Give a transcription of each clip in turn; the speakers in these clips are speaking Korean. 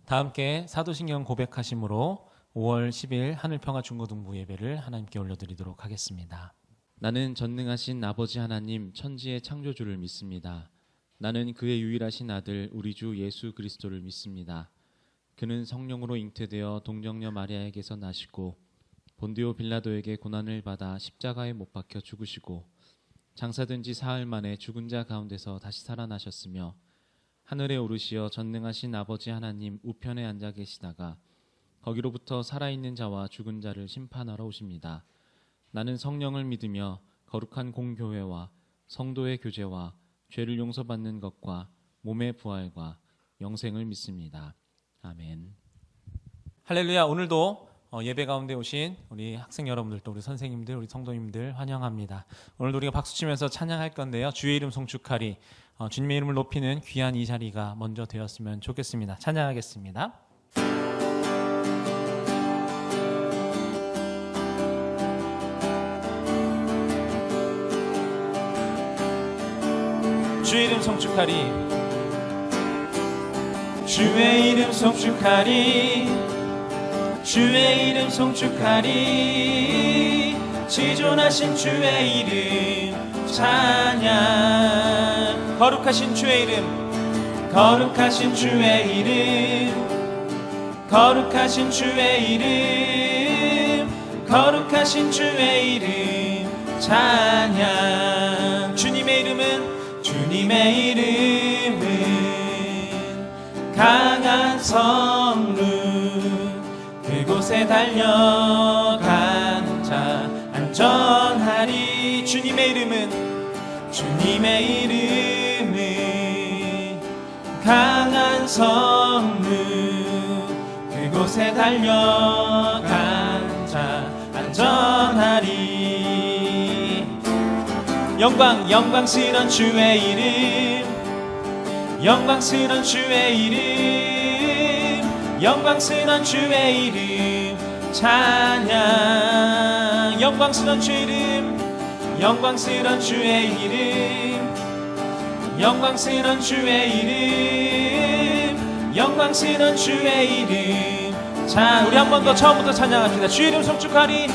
다 함께 사도신경 고백하심으로 5월 10일 하늘평화 중고등부 예배를 하나님께 올려드리도록 하겠습니다. 나는 전능하신 아버지 하나님 천지의 창조주를 믿습니다. 나는 그의 유일하신 아들 우리 주 예수 그리스도를 믿습니다. 그는 성령으로 잉태되어 동정녀 마리아에게서 나시고 본디오 빌라도에게 고난을 받아 십자가에 못 박혀 죽으시고 장사된 지 사흘 만에 죽은 자 가운데서 다시 살아나셨으며 하늘에 오르시어 전능하신 아버지 하나님 우편에 앉아 계시다가 거기로부터 살아있는 자와 죽은 자를 심판하러 오십니다. 나는 성령을 믿으며 거룩한 공교회와 성도의 교제와 죄를 용서받는 것과 몸의 부활과 영생을 믿습니다. 아멘. 할렐루야. 오늘도 예배 가운데 오신 우리 학생 여러분들도 우리 선생님들 우리 성도님들 환영합니다. 오늘도 우리가 박수치면서 찬양할 건데요. 주의 이름 송축하리, 주님의 이름을 높이는 귀한 이 자리가 먼저 되었으면 좋겠습니다. 찬양하겠습니다. 주의 이름 송축하리, 주의 이름 송축하리, 주의 이름 송축하리, 지존하신 주의 이름 찬양. 거룩하신 주의 이름, 거룩하신 주의 이름, 거룩하신 주의 이름, 거룩하신 주의 이름 찬양. 주님의 이름은 강한 성루, 그곳에 달려간 자 안전하리. 주님의 이름은 강한 성루, 그곳에 달려간 자 안전하리. 영광스런 주의 이름, 영광스런 주의 이름, 영광스런 주의 이름 찬양. 영광스런 주의 이름, 영광스런 주의 이름, 영광스런 주의 이름, 영광스런 주의 이름. 자, 우리 한 번 더 처음부터 찬양합니다. 주의 이름 송축하리,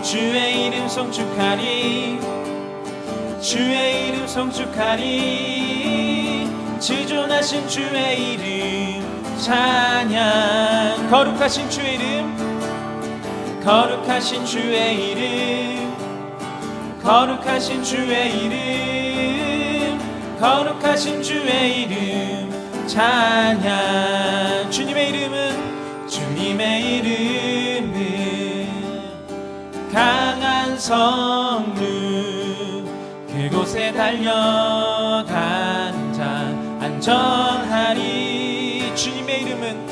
주의 이름 송축하리, 주의 이름 송축하리, 지존하신 주의 이름 찬양. 거룩하신 주의 이름, 거룩하신 주의 이름, 거룩하신 주의 이름, 거룩하신 주의 이름 찬양. 주님의 이름은 강한 성루, 그곳에 달려간 자 안전하리. 주님의 이름은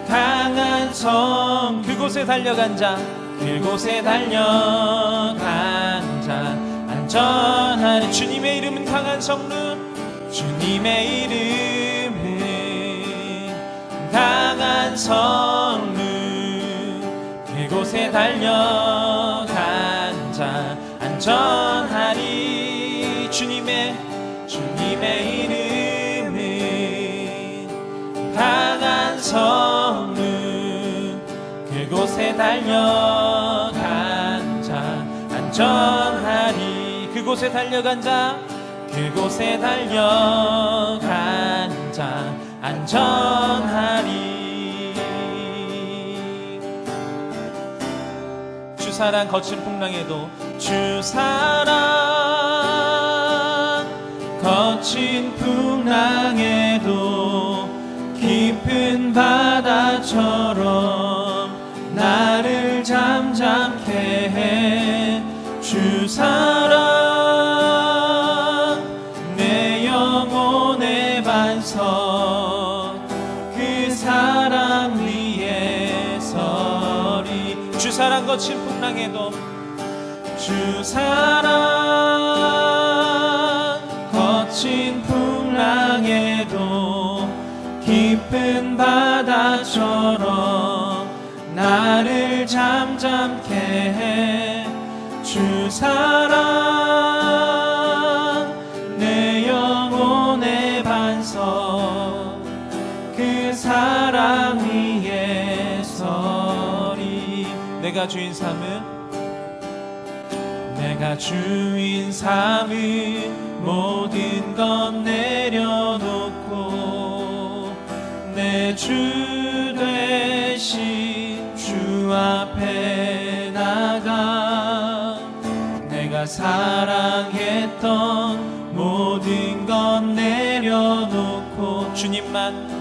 강한 성, 그곳에 달려간 자, 그곳에 달려간 자 안전하리. 주님의 이름은 강한 성루, 주님의 이름은 강한 성루, 그곳에 달려간 자 안전하리. 주님의 이름은 강한 성루, 그곳에 달려간 자 안전하리. 그곳에 달려간 자, 그곳에 달려간 자 안전하리. 주사랑 거친 풍랑에도, 주사랑 거친 풍랑에도 깊은 바다처럼 나를 잠잠케 해. 주사랑 내 영혼의 반석, 그 사랑 위에 서리. 주사랑 거친 풍랑에도, 주사랑 거친 풍랑에도 깊은 바다처럼 나를 잠잠케 해. 주사랑 내 영혼 반석 그 사랑 위에 서리. 내가 주인 삼은 모든 것 내려놓고 내 주 되신 주 앞에 나가 내가 사랑했던 모든 것 내려놓고 주님만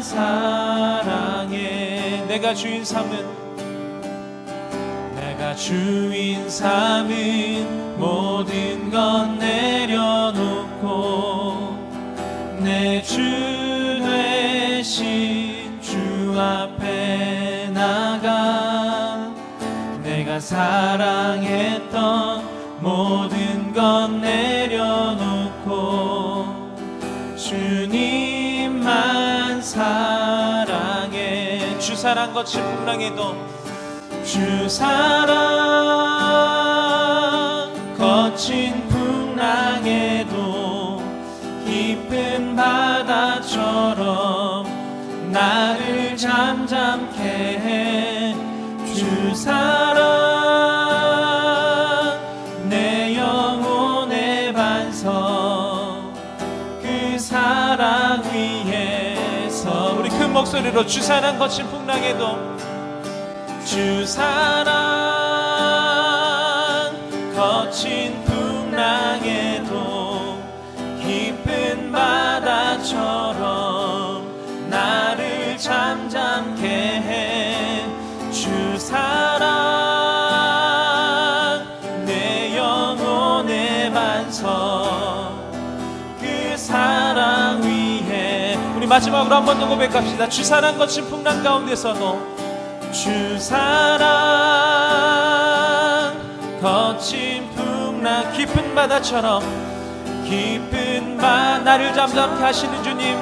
사랑해. 내가 주인 삼은 모든 것 내려놓고 내 주 되신 주 앞에 나가 내가 사랑했던 모든 것 내려놓고 주님만 사랑해. 주 사랑 거칠 풍랑에도 주 사랑 거친 풍랑에도 깊은 바다처럼 나를 잠잠케 해. 주 사랑 내 영혼의 반석 그 사랑 위에서 우리 큰 목소리로 주 사랑 거친 풍랑에도 주 사랑 거친 풍랑에도 깊은 바다처럼 나를 잠잠케 해. 주 사랑 내 영혼의 반석 그 사랑 위에 우리 마지막으로 한 번 더 고백합시다. 주 사랑 거친 풍랑 가운데서도 주 사랑 거친 풍랑 깊은 바다처럼 나를 잠잠케 하시는 주님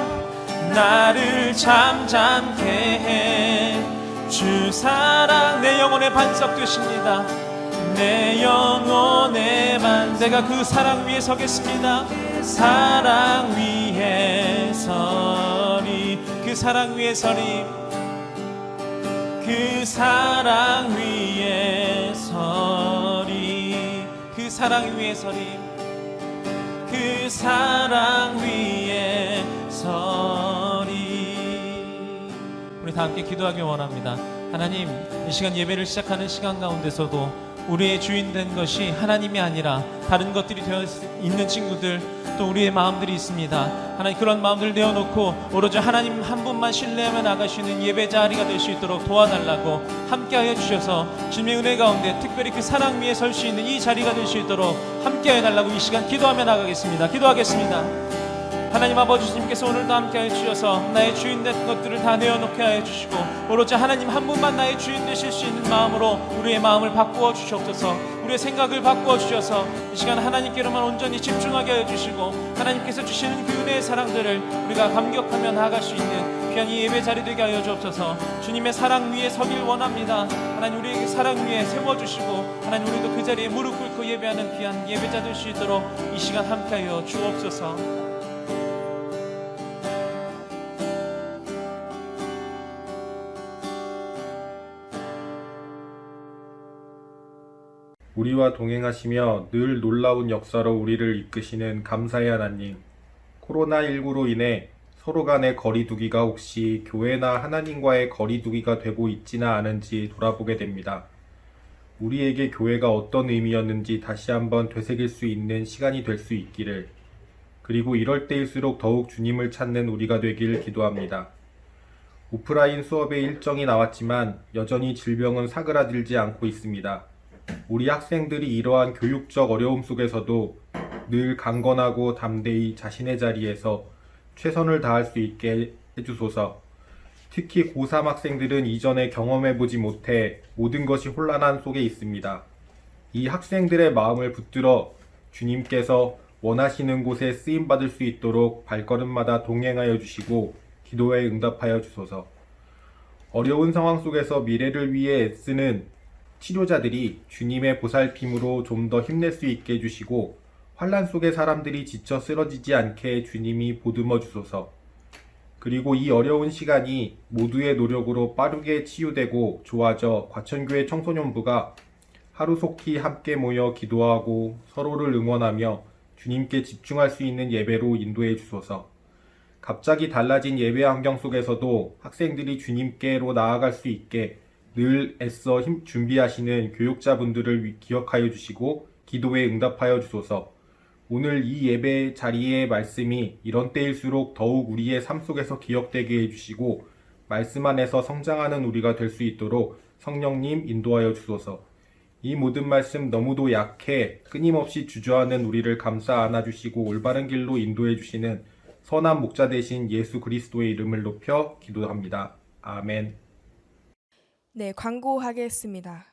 나를 잠잠케 해. 주 사랑 내 영혼의 반석 되십니다. 내 영혼의 반석 내가 그 사랑 위에 서겠습니다. 사랑 위에 서리 그 사랑 위에 서리 그 사랑 위에 서리 그 사랑 위에 서리 그 사랑 위에 서리. 우리 다 함께 기도하기 원합니다. 하나님, 이 시간 예배를 시작하는 시간 가운데서도 우리의 주인 된 것이 하나님이 아니라 다른 것들이 되어 있는 친구들 또 우리의 마음들이 있습니다. 하나님 그런 마음들을 내어놓고 오로지 하나님 한 분만 신뢰하며 나가시는 예배 자리가 될 수 있도록 도와달라고 함께하여 주셔서 주님의 은혜 가운데 특별히 그 사랑 위에 설 수 있는 이 자리가 될 수 있도록 함께하여 달라고 이 시간 기도하며 나가겠습니다. 기도하겠습니다. 하나님 아버지 주님께서 오늘도 함께하여 주셔서 나의 주인 된 것들을 다 내어놓게 하여 주시고 오로지 하나님 한 분만 나의 주인 되실 수 있는 마음으로 우리의 마음을 바꾸어 주시옵소서. 우리의 생각을 바꾸어 주셔서 이 시간 하나님께로만 온전히 집중하게 하여 주시고 하나님께서 주시는 그 은혜의 사랑들을 우리가 감격하며 나아갈 수 있는 귀한 이 예배 자리 되게 하여 주옵소서. 주님의 사랑 위에 서길 원합니다. 하나님 우리에게 사랑 위에 세워주시고 하나님 우리도 그 자리에 무릎 꿇고 예배하는 귀한 예배자 될 수 있도록 이 시간 함께하여 주옵소서. 우리와 동행하시며 늘 놀라운 역사로 우리를 이끄시는 감사의 하나님, 코로나19로 인해 서로 간의 거리두기가 혹시 교회나 하나님과의 거리두기가 되고 있지는 않은지 돌아보게 됩니다. 우리에게 교회가 어떤 의미였는지 다시 한번 되새길 수 있는 시간이 될 수 있기를, 그리고 이럴 때일수록 더욱 주님을 찾는 우리가 되길 기도합니다. 오프라인 수업의 일정이 나왔지만 여전히 질병은 사그라들지 않고 있습니다. 우리 학생들이 이러한 교육적 어려움 속에서도 늘 강건하고 담대히 자신의 자리에서 최선을 다할 수 있게 해주소서. 특히 고3 학생들은 이전에 경험해보지 못해 모든 것이 혼란한 속에 있습니다. 이 학생들의 마음을 붙들어 주님께서 원하시는 곳에 쓰임받을 수 있도록 발걸음마다 동행하여 주시고 기도에 응답하여 주소서. 어려운 상황 속에서 미래를 위해 애쓰는 치료자들이 주님의 보살핌으로 좀 더 힘낼 수 있게 해주시고 환난 속의 사람들이 지쳐 쓰러지지 않게 주님이 보듬어 주소서. 그리고 이 어려운 시간이 모두의 노력으로 빠르게 치유되고 좋아져 과천교회 청소년부가 하루속히 함께 모여 기도하고 서로를 응원하며 주님께 집중할 수 있는 예배로 인도해 주소서. 갑자기 달라진 예배 환경 속에서도 학생들이 주님께로 나아갈 수 있게 늘 애써 준비하시는 교육자분들을 기억하여 주시고 기도에 응답하여 주소서. 오늘 이 예배 자리의 말씀이 이런 때일수록 더욱 우리의 삶 속에서 기억되게 해주시고 말씀 안에서 성장하는 우리가 될 수 있도록 성령님 인도하여 주소서. 이 모든 말씀 너무도 약해 끊임없이 주저하는 우리를 감싸 안아주시고 올바른 길로 인도해 주시는 선한 목자 되신 예수 그리스도의 이름을 높여 기도합니다. 아멘. 네, 광고하겠습니다.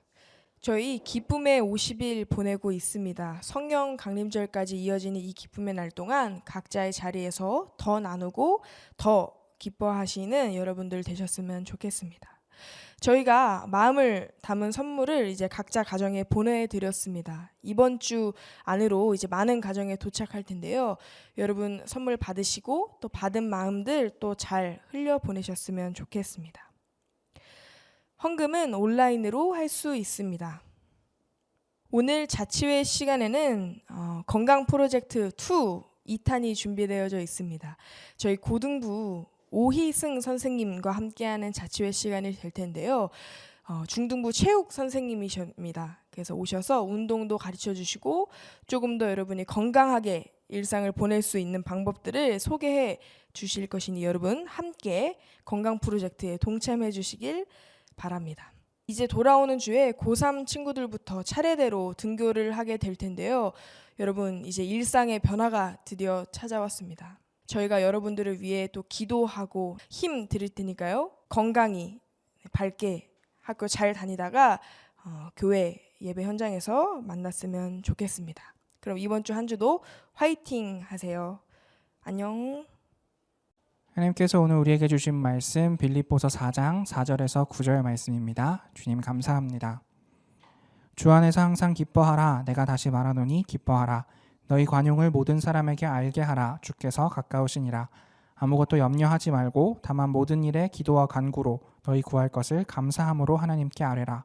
저희 기쁨의 50일 보내고 있습니다. 성령 강림절까지 이어지는 이 기쁨의 날 동안 각자의 자리에서 더 나누고 더 기뻐하시는 여러분들 되셨으면 좋겠습니다. 저희가 마음을 담은 선물을 이제 각자 가정에 보내드렸습니다. 이번 주 안으로 이제 많은 가정에 도착할 텐데요. 여러분 선물 받으시고 또 받은 마음들 또 잘 흘려 보내셨으면 좋겠습니다. 헌금은 온라인으로 할 수 있습니다. 오늘 자치회 시간에는 건강 프로젝트 2탄이 준비되어져 있습니다. 저희 고등부 오희승 선생님과 함께하는 자치회 시간이 될 텐데요. 중등부 체육 선생님이십니다. 그래서 오셔서 운동도 가르쳐 주시고 조금 더 여러분이 건강하게 일상을 보낼 수 있는 방법들을 소개해 주실 것이니 여러분 함께 건강 프로젝트에 동참해 주시길 바랍니다. 이제 돌아오는 주에 고3 친구들부터 차례대로 등교를 하게 될 텐데요. 여러분 이제 일상의 변화가 드디어 찾아왔습니다. 저희가 여러분들을 위해 또 기도하고 힘 드릴 테니까요. 건강히 밝게 학교 잘 다니다가 교회 예배 현장에서 만났으면 좋겠습니다. 그럼 이번 주 한 주도 화이팅 하세요. 안녕. 하나님께서 오늘 우리에게 주신 말씀 빌립보서 4장 4절에서 9절 말씀입니다. 주님 감사합니다. 주 안에서 항상 기뻐하라. 내가 다시 말하노니 기뻐하라. 너희 관용을 모든 사람에게 알게 하라. 주께서 가까우시니라. 아무것도 염려하지 말고 다만 모든 일에 기도와 간구로 너희 구할 것을 감사함으로 하나님께 아뢰라.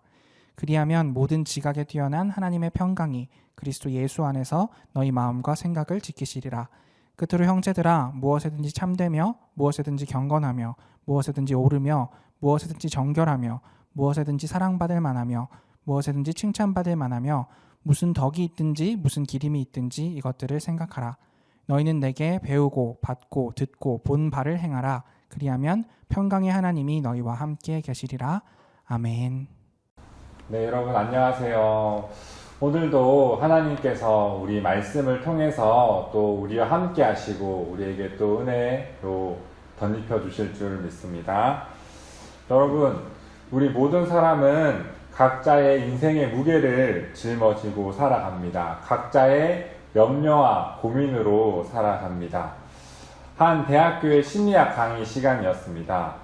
그리하면 모든 지각에 뛰어난 하나님의 평강이 그리스도 예수 안에서 너희 마음과 생각을 지키시리라. 끝으로 형제들아 무엇에든지 참되며 무엇에든지 경건하며 무엇에든지 오르며 무엇에든지 정결하며 무엇에든지 사랑받을 만하며 무엇에든지 칭찬받을 만하며 무슨 덕이 있든지 무슨 기림이 있든지 이것들을 생각하라. 너희는 내게 배우고 받고 듣고 본 바를 행하라. 그리하면 평강의 하나님이 너희와 함께 계시리라. 아멘. 네, 여러분 안녕하세요. 오늘도 하나님께서 우리 말씀을 통해서 또 우리와 함께 하시고 우리에게 또 은혜로 덧입혀 주실 줄 믿습니다. 여러분, 우리 모든 사람은 각자의 인생의 무게를 짊어지고 살아갑니다. 각자의 염려와 고민으로 살아갑니다. 한 대학교의 심리학 강의 시간이었습니다.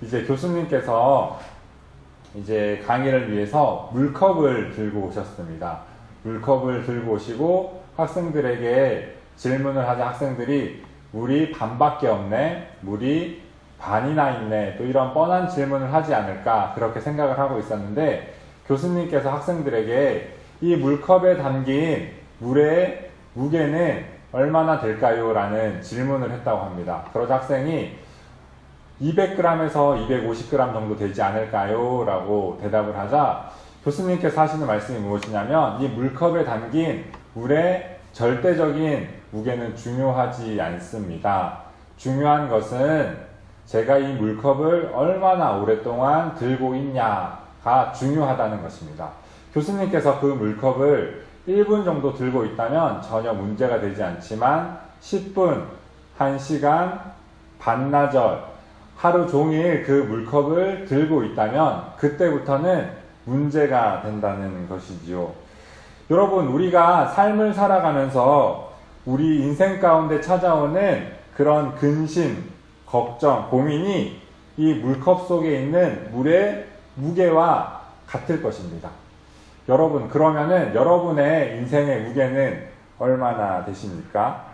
이제 교수님께서 이제 강의를 위해서 물컵을 들고 오셨습니다. 물컵을 들고 오시고 학생들에게 질문을 하자 학생들이 물이 반밖에 없네, 물이 반이나 있네, 또 이런 뻔한 질문을 하지 않을까 그렇게 생각을 하고 있었는데 교수님께서 학생들에게 이 물컵에 담긴 물의 무게는 얼마나 될까요? 라는 질문을 했다고 합니다. 그러자 학생이 200g에서 250g 정도 되지 않을까요? 라고 대답을 하자 교수님께서 하시는 말씀이 무엇이냐면 이 물컵에 담긴 물의 절대적인 무게는 중요하지 않습니다. 중요한 것은 제가 이 물컵을 얼마나 오랫동안 들고 있냐가 중요하다는 것입니다. 교수님께서 그 물컵을 1분 정도 들고 있다면 전혀 문제가 되지 않지만 10분, 1시간, 반나절, 하루 종일 그 물컵을 들고 있다면 그때부터는 문제가 된다는 것이지요. 여러분, 우리가 삶을 살아가면서 우리 인생 가운데 찾아오는 그런 근심, 걱정, 고민이 이 물컵 속에 있는 물의 무게와 같을 것입니다. 여러분, 그러면은 여러분의 인생의 무게는 얼마나 되십니까?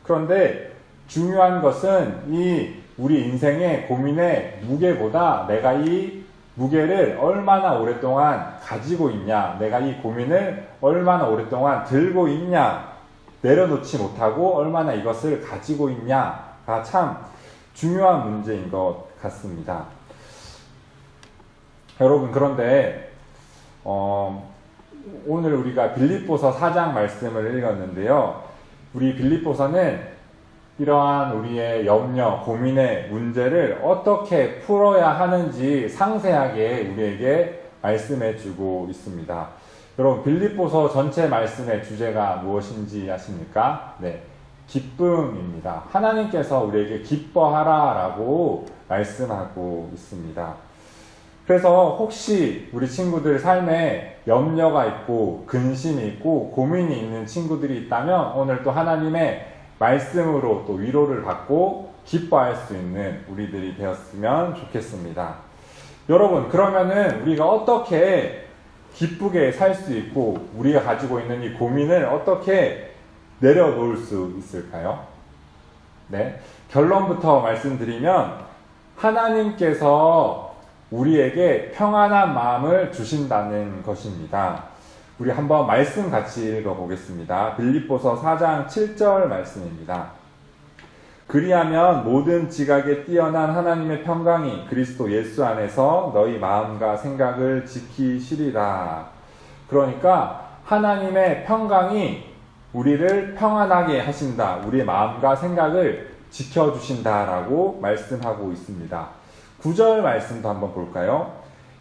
그런데 중요한 것은 이 우리 인생의 고민의 무게보다 내가 이 무게를 얼마나 오랫동안 가지고 있냐, 내가 이 고민을 얼마나 오랫동안 들고 있냐, 내려놓지 못하고 얼마나 이것을 가지고 있냐가 참 중요한 문제인 것 같습니다. 여러분, 그런데 오늘 우리가 빌립보서 4장 말씀을 읽었는데요. 우리 빌립보서는 이러한 우리의 염려, 고민의 문제를 어떻게 풀어야 하는지 상세하게 우리에게 말씀해 주고 있습니다. 여러분, 빌립보서 전체 말씀의 주제가 무엇인지 아십니까? 네, 기쁨입니다. 하나님께서 우리에게 기뻐하라 라고 말씀하고 있습니다. 그래서 혹시 우리 친구들 삶에 염려가 있고 근심이 있고 고민이 있는 친구들이 있다면 오늘 또 하나님의 말씀으로 또 위로를 받고 기뻐할 수 있는 우리들이 되었으면 좋겠습니다. 여러분, 그러면은 우리가 어떻게 기쁘게 살 수 있고 우리가 가지고 있는 이 고민을 어떻게 내려놓을 수 있을까요? 네, 결론부터 말씀드리면 하나님께서 우리에게 평안한 마음을 주신다는 것입니다. 우리 한번 말씀 같이 읽어보겠습니다. 빌립보서 4장 7절 말씀입니다. 그리하면 모든 지각에 뛰어난 하나님의 평강이 그리스도 예수 안에서 너희 마음과 생각을 지키시리라. 그러니까 하나님의 평강이 우리를 평안하게 하신다. 우리의 마음과 생각을 지켜주신다라고 말씀하고 있습니다. 9절 말씀도 한번 볼까요?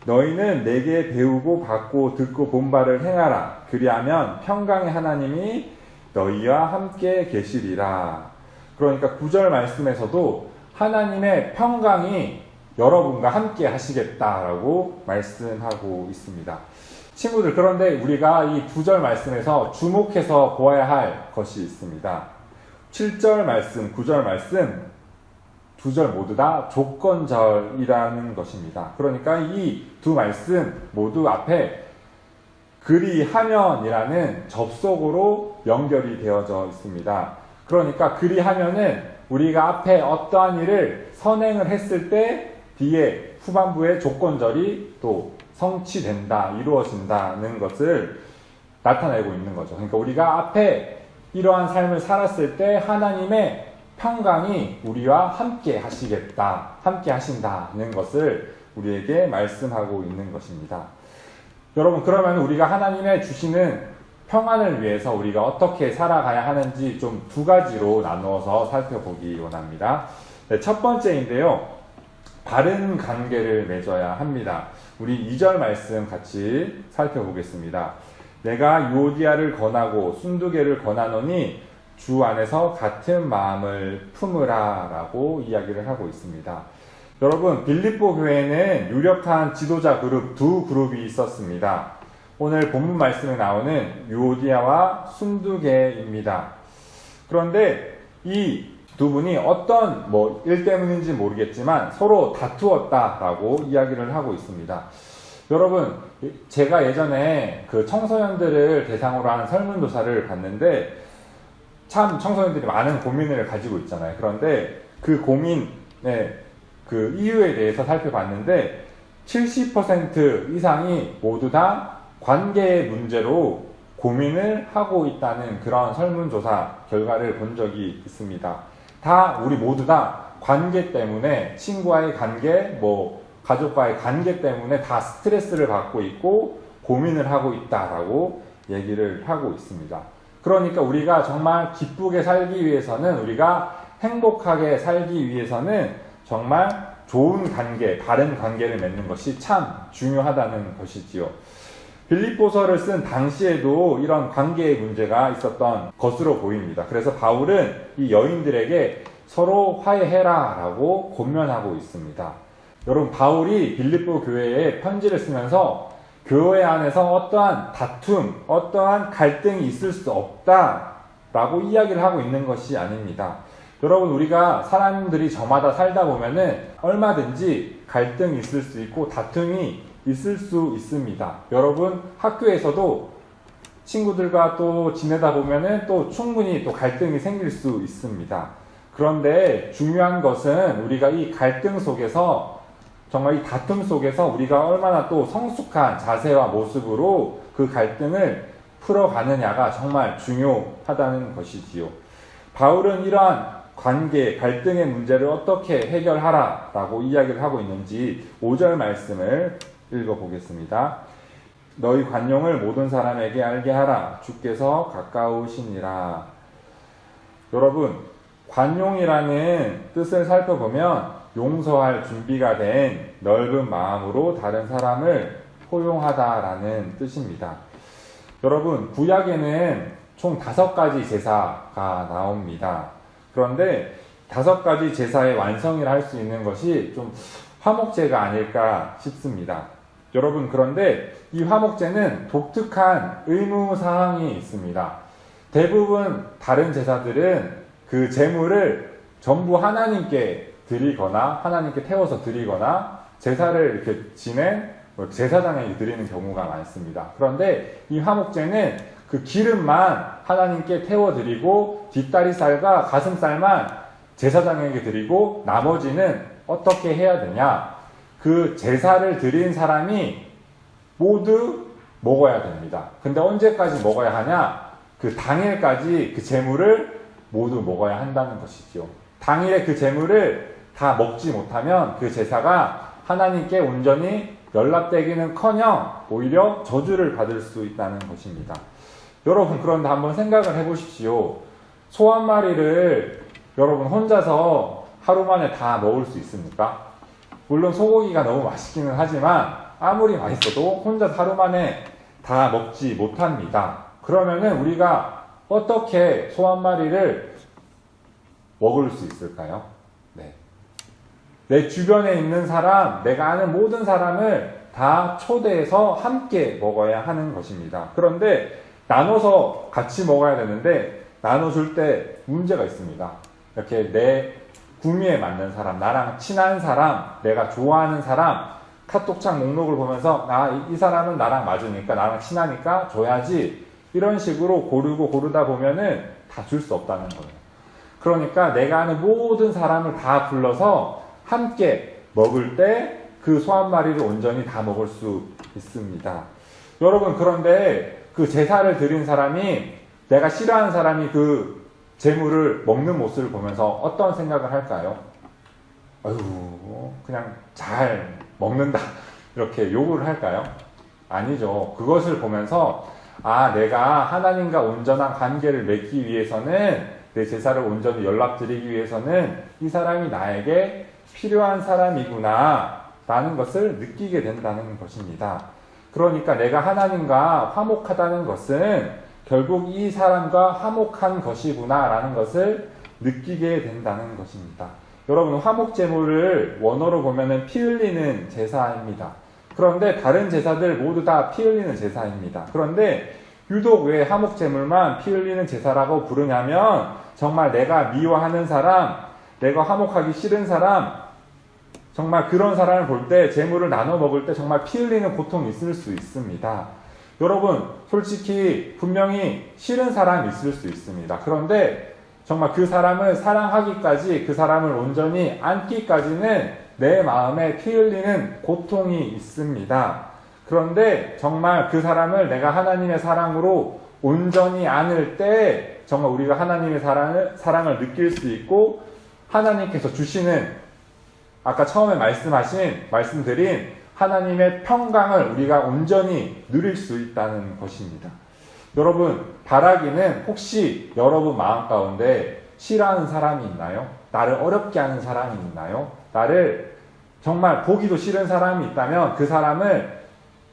너희는 내게 배우고 받고 듣고 본 바를 행하라. 그리하면 평강의 하나님이 너희와 함께 계시리라. 그러니까 9절 말씀에서도 하나님의 평강이 여러분과 함께 하시겠다라고 말씀하고 있습니다. 친구들, 그런데 우리가 이 9절 말씀에서 주목해서 보아야 할 것이 있습니다. 7절 말씀, 9절 말씀 두 절 모두 다 조건절이라는 것입니다. 그러니까 이 두 말씀 모두 앞에 그리하면이라는 접속으로 연결이 되어져 있습니다. 그러니까 그리하면은 우리가 앞에 어떠한 일을 선행을 했을 때 뒤에 후반부에 조건절이 또 성취된다, 이루어진다는 것을 나타내고 있는 거죠. 그러니까 우리가 앞에 이러한 삶을 살았을 때 하나님의 평강이 우리와 함께 하시겠다, 함께 하신다는 것을 우리에게 말씀하고 있는 것입니다. 여러분, 그러면 우리가 하나님의 주시는 평안을 위해서 우리가 어떻게 살아가야 하는지 좀 두 가지로 나누어서 살펴보기 원합니다. 네, 첫 번째인데요. 바른 관계를 맺어야 합니다. 우리 2절 말씀 같이 살펴보겠습니다. 내가 유오디아를 권하고 순두개를 권하노니 주 안에서 같은 마음을 품으라 라고 이야기를 하고 있습니다. 여러분, 빌립보 교회에는 유력한 지도자 그룹 두 그룹이 있었습니다. 오늘 본문 말씀에 나오는 유오디아와 순두개입니다. 그런데 이 두 분이 어떤 일 때문인지 모르겠지만 서로 다투었다라고 이야기를 하고 있습니다. 여러분, 제가 예전에 그 청소년들을 대상으로 한 설문조사를 봤는데 참 청소년들이 많은 고민을 가지고 있잖아요. 그런데 그 고민의 그 이유에 대해서 살펴봤는데 70% 이상이 모두 다 관계의 문제로 고민을 하고 있다는 그런 설문조사 결과를 본 적이 있습니다. 우리 모두 다 관계 때문에, 친구와의 관계, 가족과의 관계 때문에 다 스트레스를 받고 있고 고민을 하고 있다라고 얘기를 하고 있습니다. 그러니까 우리가 정말 기쁘게 살기 위해서는, 우리가 행복하게 살기 위해서는 정말 좋은 관계, 바른 관계를 맺는 것이 참 중요하다는 것이지요. 빌립보서를 쓴 당시에도 이런 관계의 문제가 있었던 것으로 보입니다. 그래서 바울은 이 여인들에게 서로 화해해라 라고 권면하고 있습니다. 여러분, 바울이 빌립보 교회에 편지를 쓰면서 교회 안에서 어떠한 다툼, 어떠한 갈등이 있을 수 없다라고 이야기를 하고 있는 것이 아닙니다. 여러분, 우리가 사람들이 저마다 살다 보면은 얼마든지 갈등이 있을 수 있고 다툼이 있을 수 있습니다. 여러분, 학교에서도 친구들과 또 지내다 보면은 또 충분히 또 갈등이 생길 수 있습니다. 그런데 중요한 것은 우리가 이 갈등 속에서 정말 이 다툼 속에서 우리가 얼마나 또 성숙한 자세와 모습으로 그 갈등을 풀어가느냐가 정말 중요하다는 것이지요. 바울은 이러한 관계, 갈등의 문제를 어떻게 해결하라라고 이야기를 하고 있는지 5절 말씀을 읽어보겠습니다. 너희 관용을 모든 사람에게 알게 하라. 주께서 가까우시니라. 여러분, 관용이라는 뜻을 살펴보면 용서할 준비가 된 넓은 마음으로 다른 사람을 포용하다라는 뜻입니다. 여러분, 구약에는 총 5가지 제사가 나옵니다. 그런데 5가지 제사의 완성을 할 수 있는 것이 좀 화목제가 아닐까 싶습니다. 여러분, 그런데 이 화목제는 독특한 의무사항이 있습니다. 대부분 다른 제사들은 그 제물을 전부 하나님께 드리거나 하나님께 태워서 드리거나 제사를 이렇게 지낸 제사장에게 드리는 경우가 많습니다. 그런데 이 화목제는 그 기름만 하나님께 태워드리고 뒷다리살과 가슴살만 제사장에게 드리고 나머지는 어떻게 해야 되냐? 그 제사를 드린 사람이 모두 먹어야 됩니다. 근데 언제까지 먹어야 하냐? 그 당일까지 그 제물을 모두 먹어야 한다는 것이죠. 당일에 그 제물을 다 먹지 못하면 그 제사가 하나님께 온전히 연락되기는커녕 오히려 저주를 받을 수 있다는 것입니다. 여러분, 그런데 한번 생각을 해보십시오. 소 한 마리를 여러분 혼자서 하루 만에 다 먹을 수 있습니까? 물론 소고기가 너무 맛있기는 하지만 아무리 맛있어도 혼자서 하루 만에 다 먹지 못합니다. 그러면은 우리가 어떻게 소 한 마리를 먹을 수 있을까요? 네. 내 주변에 있는 사람, 내가 아는 모든 사람을 다 초대해서 함께 먹어야 하는 것입니다. 그런데 나눠서 같이 먹어야 되는데 나눠줄 때 문제가 있습니다. 이렇게 내 구미에 맞는 사람, 나랑 친한 사람, 내가 좋아하는 사람, 카톡창 목록을 보면서 이 사람은 나랑 맞으니까, 나랑 친하니까 줘야지, 이런 식으로 고르다 보면은 다 줄 수 없다는 거예요. 그러니까 내가 아는 모든 사람을 다 불러서 함께 먹을 때 그 소 한 마리를 온전히 다 먹을 수 있습니다. 여러분, 그런데 그 제사를 드린 사람이, 내가 싫어하는 사람이 그 제물을 먹는 모습을 보면서 어떤 생각을 할까요? 아유, 그냥 잘 먹는다, 이렇게 욕을 할까요? 아니죠. 그것을 보면서 내가 하나님과 온전한 관계를 맺기 위해서는, 내 제사를 온전히 연락드리기 위해서는 이 사람이 나에게 필요한 사람이구나 라는 것을 느끼게 된다는 것입니다. 그러니까 내가 하나님과 화목하다는 것은 결국 이 사람과 화목한 것이구나 라는 것을 느끼게 된다는 것입니다. 여러분, 화목제물을 원어로 보면은 피 흘리는 제사입니다. 그런데 다른 제사들 모두 다 피 흘리는 제사입니다. 그런데 유독 왜 화목제물만 피 흘리는 제사라고 부르냐면, 정말 내가 미워하는 사람, 내가 화목하기 싫은 사람, 정말 그런 사람을 볼 때, 제물을 나눠 먹을 때 정말 피 흘리는 고통이 있을 수 있습니다. 여러분, 솔직히 분명히 싫은 사람이 있을 수 있습니다. 그런데 정말 그 사람을 사랑하기까지, 그 사람을 온전히 안기까지는 내 마음에 피 흘리는 고통이 있습니다. 그런데 정말 그 사람을 내가 하나님의 사랑으로 온전히 안을 때 정말 우리가 하나님의 사랑을 느낄 수 있고, 하나님께서 주시는, 아까 처음에 말씀드린 하나님의 평강을 우리가 온전히 누릴 수 있다는 것입니다. 여러분, 바라기는 혹시 여러분 마음 가운데 싫어하는 사람이 있나요? 나를 어렵게 하는 사람이 있나요? 나를 정말 보기도 싫은 사람이 있다면 그 사람을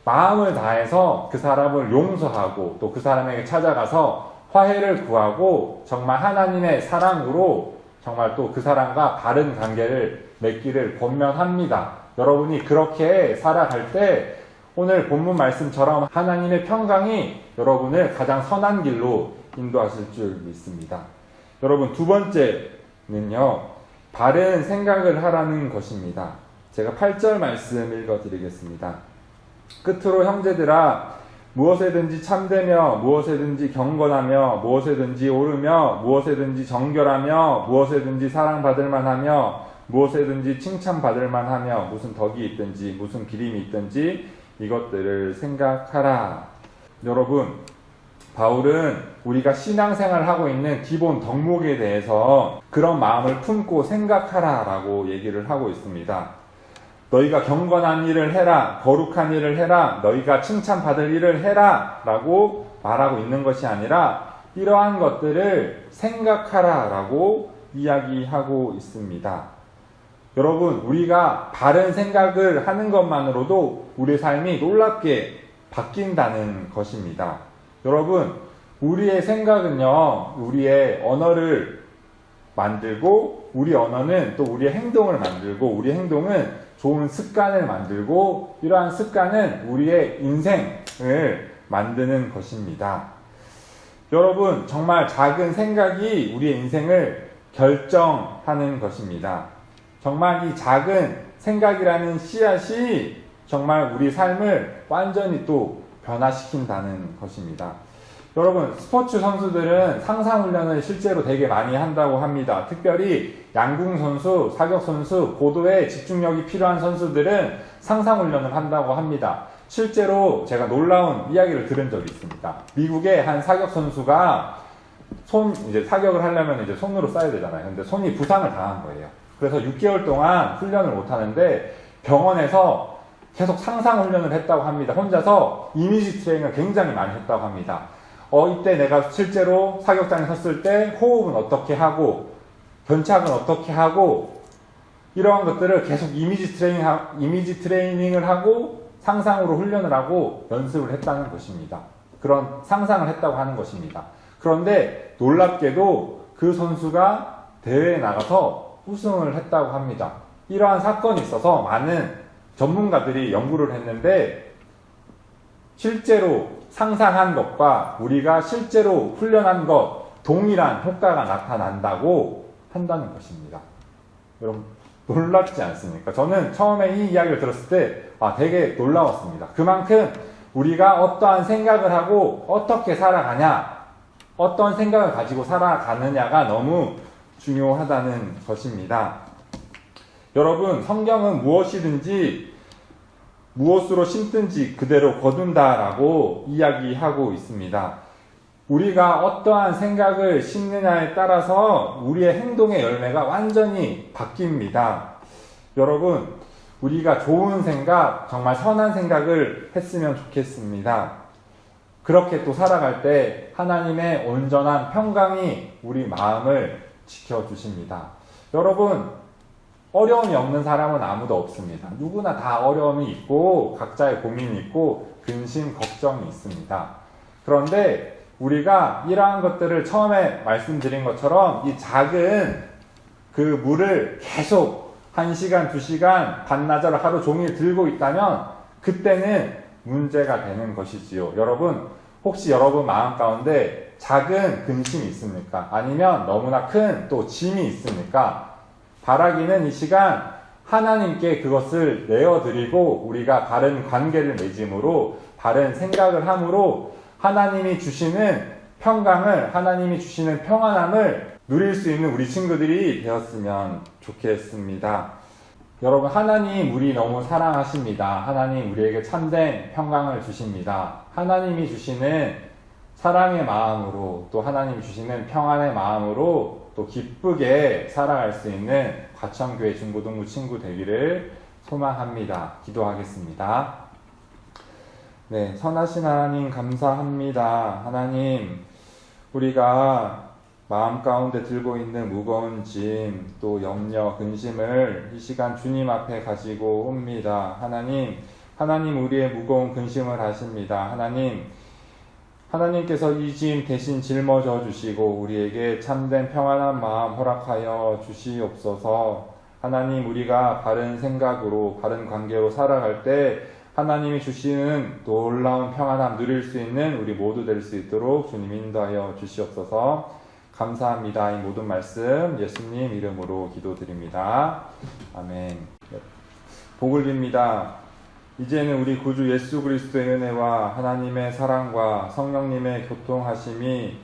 마음을 다해서 그 사람을 용서하고, 또 그 사람에게 찾아가서 화해를 구하고 정말 하나님의 사랑으로 정말 또 그 사람과 바른 관계를 맺기를 권면합니다. 여러분이 그렇게 살아갈 때 오늘 본문 말씀처럼 하나님의 평강이 여러분을 가장 선한 길로 인도하실 줄 믿습니다. 여러분, 두 번째는요, 바른 생각을 하라는 것입니다. 제가 8절 말씀 읽어드리겠습니다. 끝으로 형제들아, 무엇에든지 참되며 무엇에든지 경건하며 무엇에든지 옳으며 무엇에든지 정결하며 무엇에든지 사랑받을 만하며 무엇에든지 칭찬받을 만하며 무슨 덕이 있든지 무슨 기림이 있든지 이것들을 생각하라. 여러분, 바울은 우리가 신앙생활을 하고 있는 기본 덕목에 대해서 그런 마음을 품고 생각하라 라고 얘기를 하고 있습니다. 너희가 경건한 일을 해라, 거룩한 일을 해라, 너희가 칭찬받을 일을 해라 라고 말하고 있는 것이 아니라 이러한 것들을 생각하라 라고 이야기하고 있습니다. 여러분, 우리가 바른 생각을 하는 것만으로도 우리의 삶이 놀랍게 바뀐다는 것입니다. 여러분, 우리의 생각은요, 우리의 언어를 만들고, 우리 언어는 또 우리의 행동을 만들고, 우리 행동은 좋은 습관을 만들고, 이러한 습관은 우리의 인생을 만드는 것입니다. 여러분, 정말 작은 생각이 우리의 인생을 결정하는 것입니다. 정말 이 작은 생각이라는 씨앗이 정말 우리 삶을 완전히 또 변화시킨다는 것입니다. 여러분, 스포츠 선수들은 상상훈련을 실제로 되게 많이 한다고 합니다. 특별히 양궁 선수, 사격 선수, 고도의 집중력이 필요한 선수들은 상상훈련을 한다고 합니다. 실제로 제가 놀라운 이야기를 들은 적이 있습니다. 미국의 한 사격 선수가 이제 사격을 하려면 이제 손으로 쏴야 되잖아요. 근데 손이 부상을 당한 거예요. 그래서 6개월 동안 훈련을 못 하는데 병원에서 계속 상상 훈련을 했다고 합니다. 혼자서 이미지 트레이닝을 굉장히 많이 했다고 합니다. 이때 내가 실제로 사격장에 섰을 때 호흡은 어떻게 하고 견착은 어떻게 하고 이러한 것들을 계속 이미지 트레이닝을 하고 상상으로 훈련을 하고 연습을 했다는 것입니다. 그런 상상을 했다고 하는 것입니다. 그런데 놀랍게도 그 선수가 대회에 나가서 우승을 했다고 합니다. 이러한 사건이 있어서 많은 전문가들이 연구를 했는데 실제로 상상한 것과 우리가 실제로 훈련한 것 동일한 효과가 나타난다고 한다는 것입니다. 여러분, 놀랍지 않습니까? 저는 처음에 이 이야기를 들었을 때 되게 놀라웠습니다. 그만큼 우리가 어떠한 생각을 하고 어떻게 살아가냐, 어떤 생각을 가지고 살아가느냐가 너무 중요하다는 것입니다. 여러분, 성경은 무엇이든지 무엇으로 심든지 그대로 거둔다라고 이야기하고 있습니다. 우리가 어떠한 생각을 심느냐에 따라서 우리의 행동의 열매가 완전히 바뀝니다. 여러분, 우리가 좋은 생각, 정말 선한 생각을 했으면 좋겠습니다. 그렇게 또 살아갈 때 하나님의 온전한 평강이 우리 마음을 지켜주십니다. 여러분, 어려움이 없는 사람은 아무도 없습니다. 누구나 다 어려움이 있고 각자의 고민이 있고 근심, 걱정이 있습니다. 그런데 우리가 이러한 것들을 처음에 말씀드린 것처럼 이 작은 그 물을 계속 1시간, 2시간, 반나절, 하루 종일 들고 있다면 그때는 문제가 되는 것이지요. 여러분, 혹시 여러분 마음 가운데 작은 근심이 있습니까? 아니면 너무나 큰 또 짐이 있습니까? 바라기는 이 시간 하나님께 그것을 내어드리고 우리가 바른 관계를 맺음으로 바른 생각을 함으로 하나님이 주시는 평강을, 하나님이 주시는 평안함을 누릴 수 있는 우리 친구들이 되었으면 좋겠습니다. 여러분, 하나님 우리 너무 사랑하십니다. 하나님 우리에게 참된 평강을 주십니다. 하나님이 주시는 사랑의 마음으로 또 하나님이 주시는 평안의 마음으로 또 기쁘게 살아갈 수 있는 과천교회 중고등부 친구 되기를 소망합니다. 기도하겠습니다. 네, 선하신 하나님 감사합니다. 하나님, 우리가 마음 가운데 들고 있는 무거운 짐, 또 염려, 근심을 이 시간 주님 앞에 가지고 옵니다. 하나님 우리의 무거운 근심을 아십니다. 하나님께서 이 짐 대신 짊어져 주시고 우리에게 참된 평안한 마음 허락하여 주시옵소서. 하나님, 우리가 바른 생각으로 바른 관계로 살아갈 때 하나님이 주시는 놀라운 평안함 누릴 수 있는 우리 모두 될 수 있도록 주님 인도하여 주시옵소서. 감사합니다. 이 모든 말씀 예수님 이름으로 기도드립니다. 아멘. 복을 빕니다. 이제는 우리 구주 예수 그리스도의 은혜와 하나님의 사랑과 성령님의 교통하심이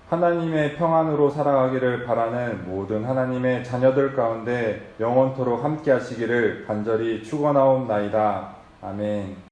하나님의 평안으로 살아가기를 바라는 모든 하나님의 자녀들 가운데 영원토록 함께 하시기를 간절히 축원하옵나이다. 아멘.